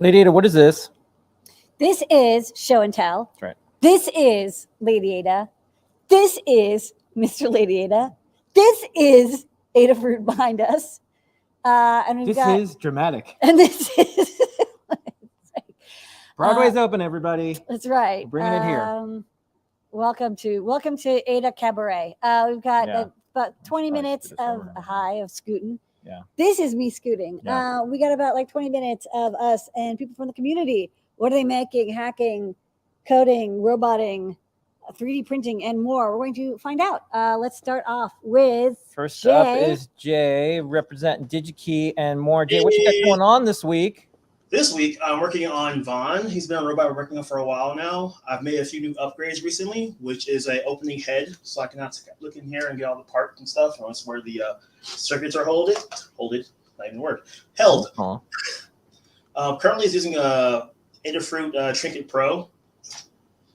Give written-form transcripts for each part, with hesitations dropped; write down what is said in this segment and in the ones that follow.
Lady Ada, what is this? This is Show and Tell. That's right. This is Lady Ada. This is Mr. Lady Ada. This is Ada Fruit behind us. And we've got, is dramatic. and this is Broadway's open, everybody. That's right. We're bringing it here. Welcome to Ada Cabaret. We've got about 20 minutes of scooting. Yeah. This is me scooting. Yeah. We got about like 20 minutes of us and people from the community. What are they making? Hacking, coding, roboting, 3D printing, and more. We're going to find out. Let's start off with First Jay. up is Jay, representing DigiKey and more. Jay, what you got going on this week? This week, I'm working on Von. He's been a robot we're working on for a while now. I've made a few new upgrades recently, which is a opening head, so I can now look in here and get all the parts and stuff. And that's where the circuits are held. Not even a word. Held. Currently, it's using a Adafruit Trinket Pro.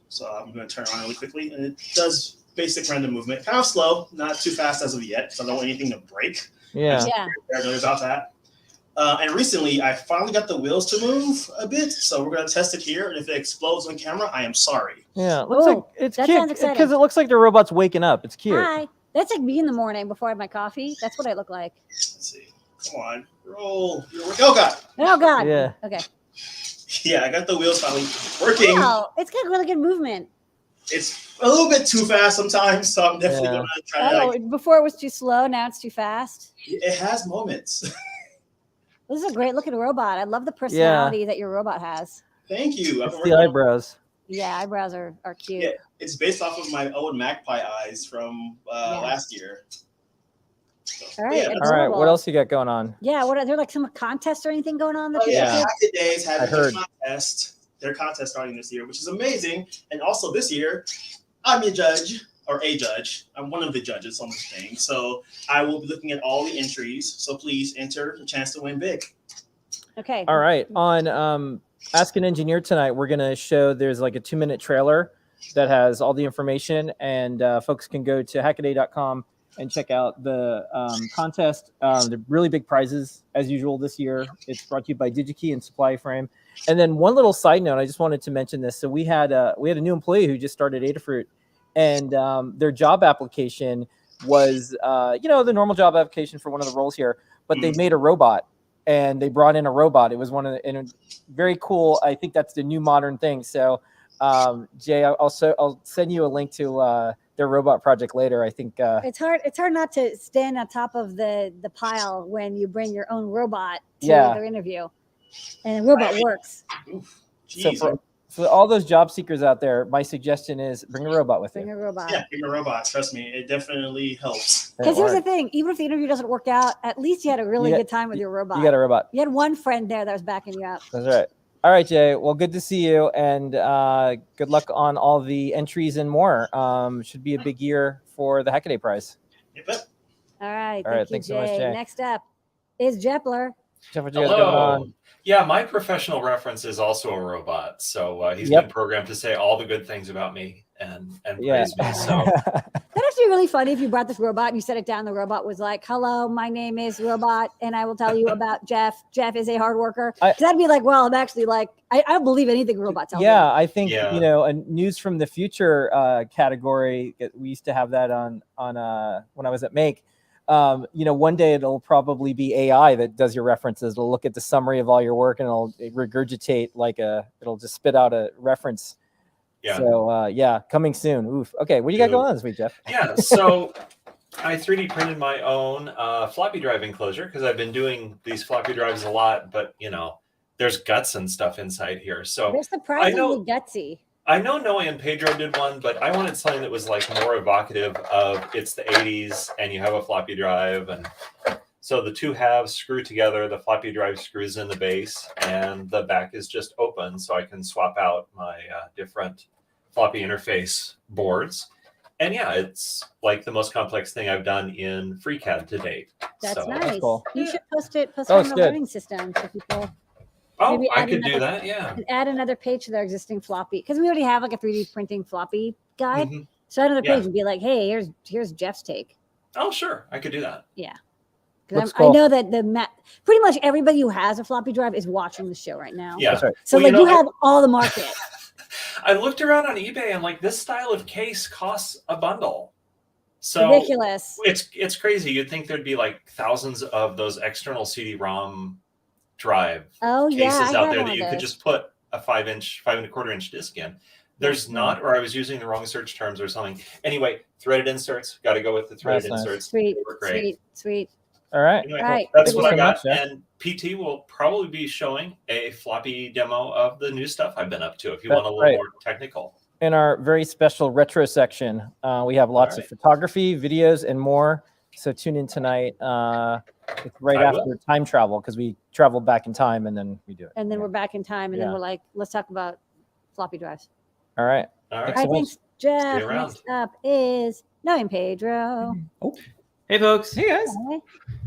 So I'm going to turn it on really quickly, and it does basic random movement. Kind of slow, not too fast as of yet, so I don't want anything to break. Yeah. Paranoid about that. And recently, I finally got the wheels to move a bit, so we're going to test it here. And if it explodes on camera, I am sorry. Yeah, it looks like it's that cute sounds exciting. because it looks like the robot's waking up. It's cute. Hi. That's like me in the morning before I have my coffee. That's what I look like. Let's see. Come on. Roll. Oh, God. Oh, God. Yeah. Okay. Yeah, I got the wheels finally working. Wow. It's got really good movement. It's a little bit too fast sometimes, so I'm definitely going to try to. Before it was too slow. Now it's too fast. It has moments. This is a great looking robot. I love the personality that your robot has. Thank you. It's the eyebrows. Yeah, eyebrows are cute. Yeah, it's based off of my old magpie eyes from last year. So, All right. All right. What else you got going on? Yeah. What are there like some contests or anything going on? Hackett Days had I heard. their contest starting this year, which is amazing. And also this year, I'm a judge. I'm one of the judges on this thing. So I will be looking at all the entries. So please enter a chance to win big. Okay. All right. On Ask an Engineer tonight, we're going to show there's like a 2-minute trailer that has all the information, and folks can go to hackaday.com and check out the contest. The really big prizes as usual this year. It's brought to you by DigiKey and Supply Frame. And then one little side note, I just wanted to mention this. So we had a new employee who just started Adafruit. And their job application was, the normal job application for one of the roles here, but they made a robot and they brought in a robot. It was and very cool. I think that's the new modern thing. So, Jay, I'll send you a link to their robot project later. I think it's hard not to stand on top of the pile when you bring your own robot to their interview, and the robot works. Jeez. For all those job seekers out there, my suggestion is bring a robot with you. Bring a robot. Yeah, bring a robot. Trust me, it definitely helps. Because here's the thing, even if the interview doesn't work out, at least you had a really good time with your robot. You got a robot. You had one friend there that was backing you up. That's right. All right, Jay. Well, good to see you, and good luck on all the entries and more. Should be a big year for the Hackaday Prize. Yep. All right. All right. Thank Thanks you, so much, Jay. Next up is Jelper. Jeff, what you got going on? Yeah, my professional reference is also a robot. So he's been programmed to say all the good things about me and praise me. So that'd actually be really funny if you brought this robot and you set it down. The robot was like, "Hello, my name is Robot, and I will tell you about Jeff. Jeff is a hard worker." Because that'd be like, well, I'm actually like, I don't believe anything robot tells me. Yeah, I think a news from the future category. We used to have that on when I was at Make. One day it'll probably be AI that does your references. It'll look at the summary of all your work and it'll regurgitate it'll just spit out a reference. Yeah. So coming soon. Oof. Okay. What do you got going on this week, Jeff? Yeah. So I 3D printed my own floppy drive enclosure because I've been doing these floppy drives a lot, but there's guts and stuff inside here. So they're surprisingly gutsy. I know Noe Pedro did one, but I wanted something that was like more evocative of it's the 80s and you have a floppy drive. And so the two halves screw together. The floppy drive screws in the base and the back is just open. So I can swap out my different floppy interface boards. And yeah, it's like the most complex thing I've done in FreeCAD to date. That's nice. That's cool. You should post it on the learning system so people... Oh, I could do that, yeah. Add another page to their existing floppy. Because we already have like a 3D printing floppy guide. Mm-hmm. So add another page and be like, hey, here's Jeff's take. Oh, sure. I could do that. Yeah. Looks I cool. know that pretty much everybody who has a floppy drive is watching the show right now. Yeah. That's right. So Well, like you have all the market. I looked around on eBay and like this style of case costs a bundle. So Ridiculous. it's crazy. You'd think there'd be like thousands of those external CD-ROM drive cases out there that you could just put a 5.25-inch disc in. There's not, or I was using the wrong search terms or something. Anyway, threaded inserts. Got to go with the threaded inserts. Sweet, great. sweet. All right. Anyway, that's what I got. Much, and PT will probably be showing a floppy demo of the new stuff I've been up to if you want a little more technical. In our very special retro section, we have lots of photography, videos, and more. So tune in tonight. It's right after time travel because we travel back in time and then we do it. And then we're back in time and then we're like, let's talk about floppy drives. All right. All right. Thanks, Jeff. Next up is Noe Pedro. Oh. Hey, folks. Hey, guys. Hi.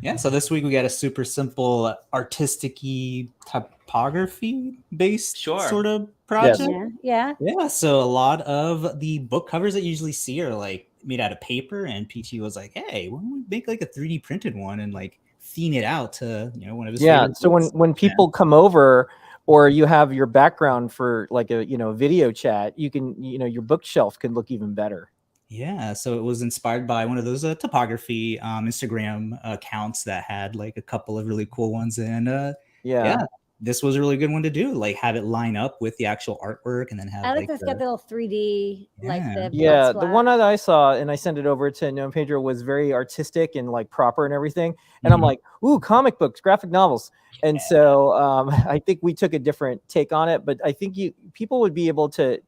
Yeah, so this week we got a super simple artistic-y typography-based sort of project. Yeah. Yeah, so a lot of the book covers that you usually see are like made out of paper, and PT was like, hey, why don't we make like a 3D printed one and like theme it out to, you know, one of his favorite so books. when people come over or you have your background for like a, you know, video chat, you can, you know, your bookshelf can look even better. Yeah, so it was inspired by one of those typography Instagram accounts that had like a couple of really cool ones, and yeah, this was a really good one to do. Like have it line up with the actual artwork, and then have. I like this got the little 3D like the the one that I saw and I sent it over to Noe Pedro was very artistic and like proper and everything, and I'm like, ooh, comic books, graphic novels, and so I think we took a different take on it, but I think people would be able to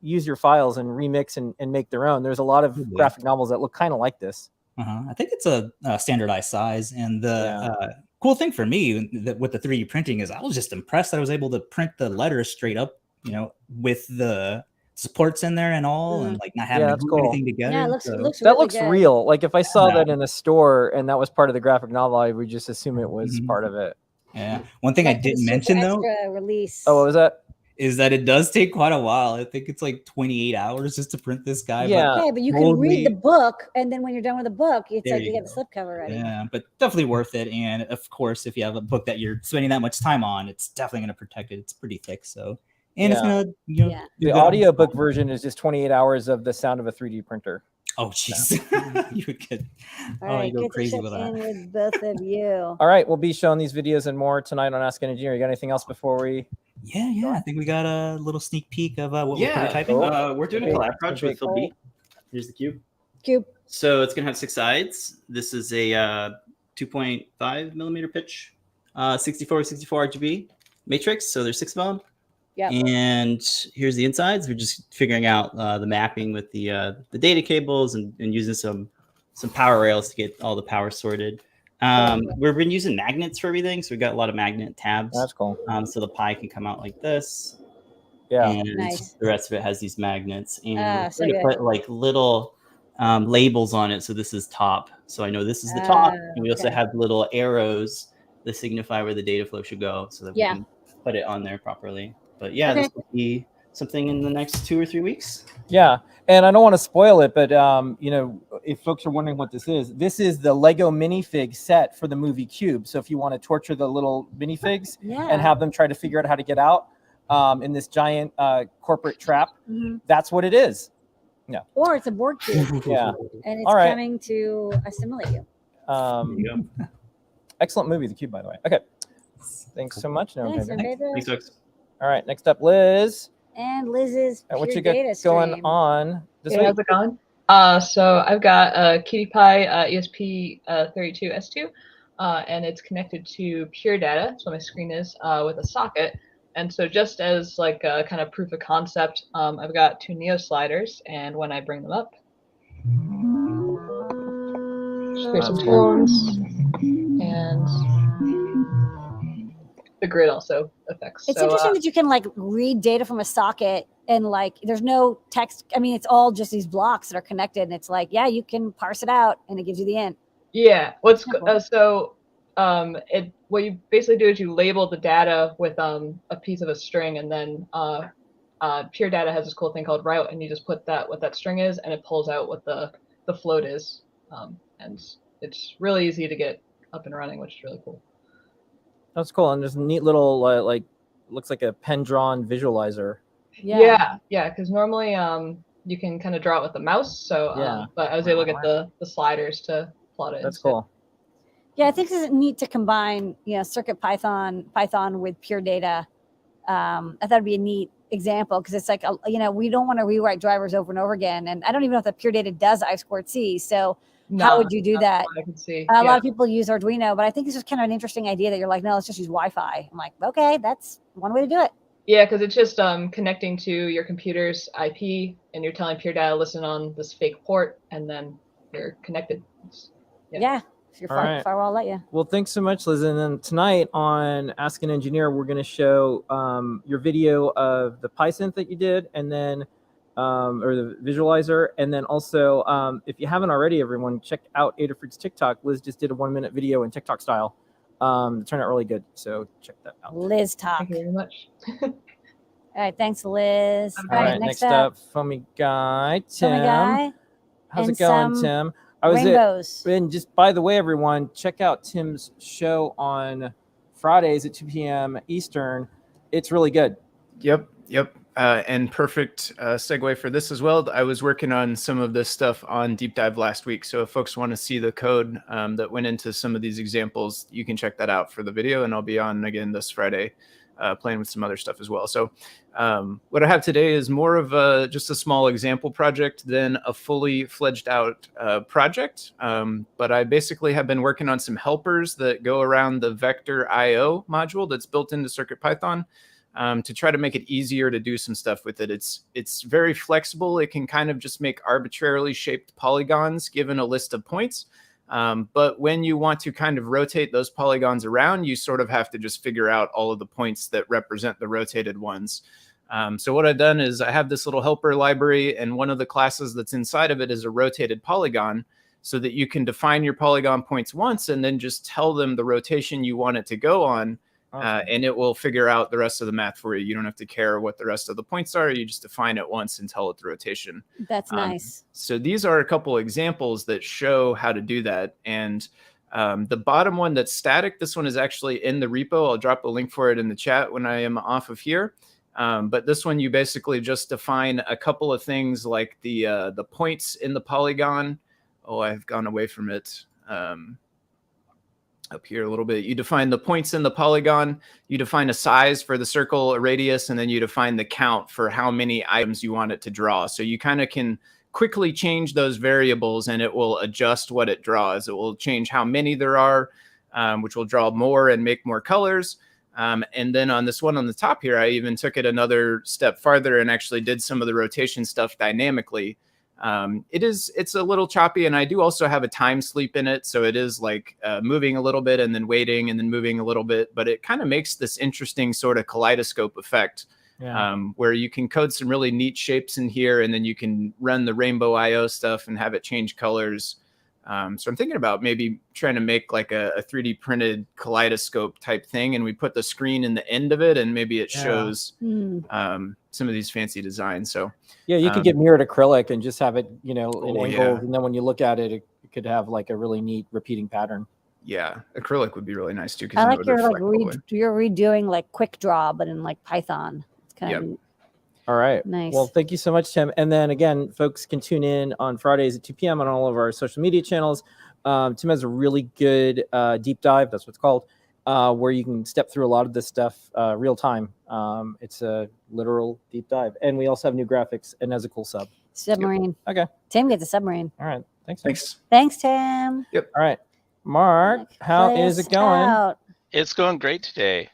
use your files and remix and make their own. There's a lot of graphic novels that look kind of like this. I think it's a standardized size, and the cool thing for me with the 3D printing is I was just impressed that I was able to print the letters straight up, you know, with the supports in there and all, and like not having to glue anything together. Yeah, it looks that looks real. Like if I saw that in a store and that was part of the graphic novel, I would just assume it was part of it. Yeah. One thing I didn't mention though, release. Oh, what was that? Is that it does take quite a while. I think it's like 28 hours just to print this guy. Yeah. But you can read the book, and then when you're done with the book, it's like you get the slipcover ready. Yeah, but definitely worth it. And of course, if you have a book that you're spending that much time on, it's definitely going to protect it. It's pretty thick, so it's gonna, you know, the audiobook version is just 28 hours of the sound of a 3D printer. Oh, jeez. You would get you go crazy with that. With both of you. All right, we'll be showing these videos and more tonight on Ask an Engineer. You got anything else before we? Yeah. I think we got a little sneak peek of what we're prototyping. We're doing a collab project with Phil B. Here's the cube. So it's gonna have 6 sides. This is a 2.5 millimeter pitch, 64 RGB matrix. So there's 6 of them. Yeah. And here's the insides. We're just figuring out the mapping with the data cables and using some power rails to get all the power sorted. We've been using magnets for everything, so we've got a lot of magnet tabs. That's cool. So the pie can come out like this. Yeah. And nice. The rest of it has these magnets, and so we're going to put like little labels on it. So this is top. So I know this is the top. And we also have little arrows that signify where the data flow should go, so that we can put it on there properly. But this will be something in the next 2 or 3 weeks. Yeah, and I don't want to spoil it, but you know, if folks are wondering what this is the Lego minifig set for the movie Cube. So if you want to torture the little minifigs and have them try to figure out how to get out in this giant corporate trap, that's what it is. Yeah. Or it's a board cube. And it's coming to assimilate you. Excellent movie, The Cube, by the way. Okay. Thanks so much. Thanks, folks. All right, next up, Liz. And Liz's what you got going on this week? How's it going? So I've got a Cutie Pie ESP32S2, and it's connected to Pure Data. That's what my screen is, with a socket. And so just as like a kind of proof of concept, I've got 2 Neo sliders, and when I bring them up, here's some forms, and the grid also affects. It's interesting that you can like read data from a socket and like there's no text. I mean, it's all just these blocks that are connected, and it's like, you can parse it out, and it gives you the end. Yeah. What you basically do is you label the data with a piece of a string, and then Pure Data has this cool thing called route, and you just put that what that string is, and it pulls out what the float is, and it's really easy to get up and running, which is really cool. That's cool. And there's a neat little like looks like a pen drawn visualizer. Yeah, because normally you can kind of draw it with the mouse. So but I was able to get the sliders to plot it. That's instead. cool. Yeah, I think it's neat to combine, Circuit Python with pure data. I thought it'd be a neat example because it's like, we don't want to rewrite drivers over and over again. And I don't even know if the pure data does I2C. So how would you do that? I can see. A lot of people use Arduino, but I think it's just kind of an interesting idea that you're like, no, let's just use Wi-Fi. I'm like, okay, that's one way to do it. Yeah, because it's just connecting to your computer's IP, and you're telling pure data, listen on this fake port, and then you're connected. Yeah. Your firewall let you. Well, thanks so much, Liz. And then tonight on Ask an Engineer, we're going to show your video of the PySynth that you did, and then or the visualizer, and then also if you haven't already, everyone check out Adafruit's TikTok. Liz just did a 1-minute video in TikTok style. It turned out really good, so check that out. Liz talk. Thank you very much. All right, thanks, Liz. All right, next up, Foamyguy, Tim. Foamyguy. How's it going, Tim? Rainbows. And just by the way, everyone, check out Tim's show on Fridays at 2 p.m. Eastern. It's really good. Yep. And perfect segue for this as well. I was working on some of this stuff on Deep Dive last week. So if folks want to see the code that went into some of these examples, you can check that out for the video. And I'll be on again this Friday playing with some other stuff as well. So what I have today is more of just a small example project than a fully fledged out project. But I basically have been working on some helpers that go around the vector IO module that's built into CircuitPython to try to make it easier to do some stuff with it. It's very flexible. It can kind of just make arbitrarily shaped polygons given a list of points. But when you want to kind of rotate those polygons around, you sort of have to just figure out all of the points that represent the rotated ones. So what I've done is I have this little helper library, and one of the classes that's inside of it is a rotated polygon, so that you can define your polygon points once and then just tell them the rotation you want it to go on. And it will figure out the rest of the math for you. You don't have to care what the rest of the points are. You just define it once and tell it the rotation. That's nice. So these are a couple examples that show how to do that. And the bottom one that's static, this one is actually in the repo. I'll drop a link for it in the chat when I am off of here. But this one, you basically just define a couple of things like the points in the polygon. Oh, I've gone away from it. Up here a little bit, you define the points in the polygon, you define a size for the circle, a radius, and then you define the count for how many items you want it to draw. So you kind of can quickly change those variables and it will adjust what it draws. It will change how many there are, which will draw more and make more colors. And then on this one on the top here, I even took it another step farther and actually did some of the rotation stuff dynamically. It's a little choppy, and I do also have a time sleep in it. So it is like moving a little bit and then waiting and then moving a little bit, but it kind of makes this interesting sort of kaleidoscope effect where you can code some really neat shapes in here, and then you can run the rainbow IO stuff and have it change colors. So I'm thinking about maybe trying to make like a 3D printed kaleidoscope type thing, and we put the screen in the end of it, and maybe it shows some of these fancy designs. So yeah, you could get mirrored acrylic and just have it, in angles, and then when you look at it, it could have like a really neat repeating pattern. Yeah, acrylic would be really nice too. I like you're redoing like Quick Draw, but in like Python. It's kind of neat. All right. Nice. Well, thank you so much, Tim. And then again, folks can tune in on Fridays at 2 p.m. on all of our social media channels. Tim has a really good deep dive. That's what it's called, where you can step through a lot of this stuff real time. It's a literal deep dive. And we also have new graphics and as a cool sub. Submarine. Yep. Okay. Tim gets a submarine. All right. Thanks. Thanks, Tim. Yep. All right. Mark, how is it going? It's going great today.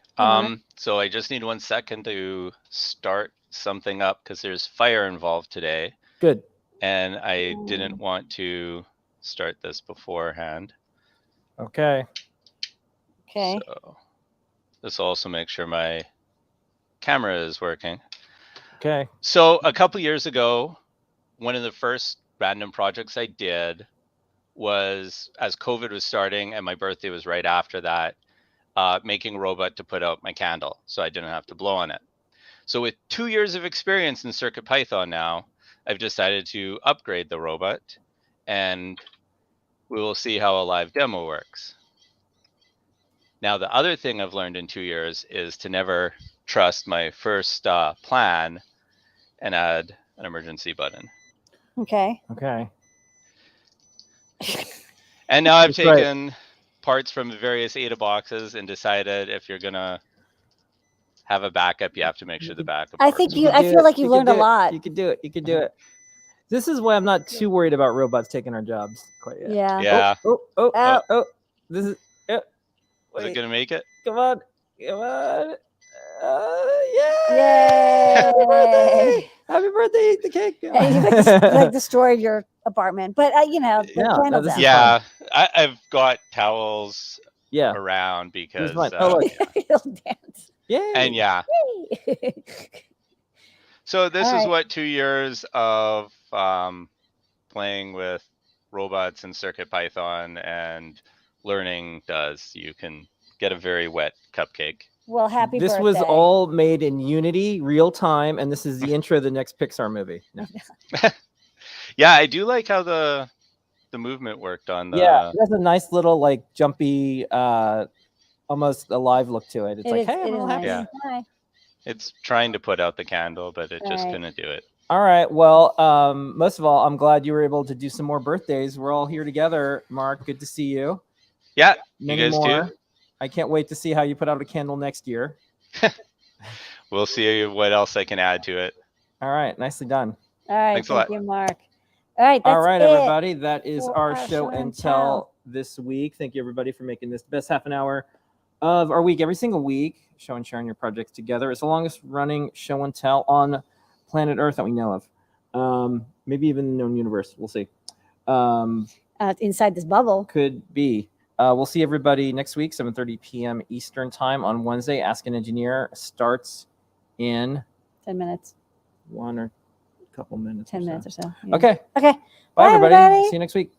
So I just need 1 second to start something up because there's fire involved today. Good. And I didn't want to start this beforehand. Okay. So this will also make sure my camera is working. Okay. So a couple years ago, one of the first random projects I did was, as COVID was starting and my birthday was right after that, making a robot to put out my candle so I didn't have to blow on it. So with 2 years of experience in CircuitPython now, I've decided to upgrade the robot, and we will see how a live demo works. Now, the other thing I've learned in 2 years is to never trust my first plan and add an emergency button. Okay. Okay. And now I've That's right. taken parts from the various ADA boxes and decided if you're going to have a backup, you have to make sure the backup I works. think You could I do feel it. like you've You could learned a do it. lot. You could do it. You could do it. This is why I'm not too worried about robots taking our jobs quite yet. Yeah. Yeah. Oh. This is. Is it Wait. going to make it? Come on. Come on. Yay! Yay! Happy birthday! Eat the cake. And you like destroyed your apartment, but the Yeah, no, candles this out. is Yeah. I've got towels Yeah. around because. fine. Oh, look. He'll dance. Yay! And yeah. Yay. So this All is right. what 2 years of playing with robots and CircuitPython and learning does. You can get a very wet cupcake. Well, happy This birthday. was all made in Unity, real time, and this is the intro of the next Pixar movie. No. Yeah, I do like how the movement worked on the. Yeah, it has a nice little like jumpy, almost alive look to it. It's It like, is- hey, it I'm is all nice. happy. Yeah. Hi. It's trying to put out the candle, but it just Right. couldn't do it. All right. Well, most of all, I'm glad you were able to do some more birthdays. We're all here together. Mark, good to see you. Yeah, Many you guys more. too. I can't wait to see how you put out a candle next year. We'll see what else I can add to it. All right. Nicely done. All right. Thanks a Thank lot. you, Mark. All right. That's All right, it everybody. That is for our show and tell this week. Thank you, everybody, for making this the best half an hour of our week every single week. Show and sharing your projects together. It's the longest running show and tell on planet Earth that we know of. Maybe even the known universe. We'll see. Inside this bubble. Could be. We'll see everybody next week, 7:30 p.m. Eastern time on Wednesday. Ask an Engineer starts in 10 minutes. one or a couple minutes. 10 or so. minutes or so. Yeah. Okay. Okay. Bye, Bye, everybody. everybody. See you next week.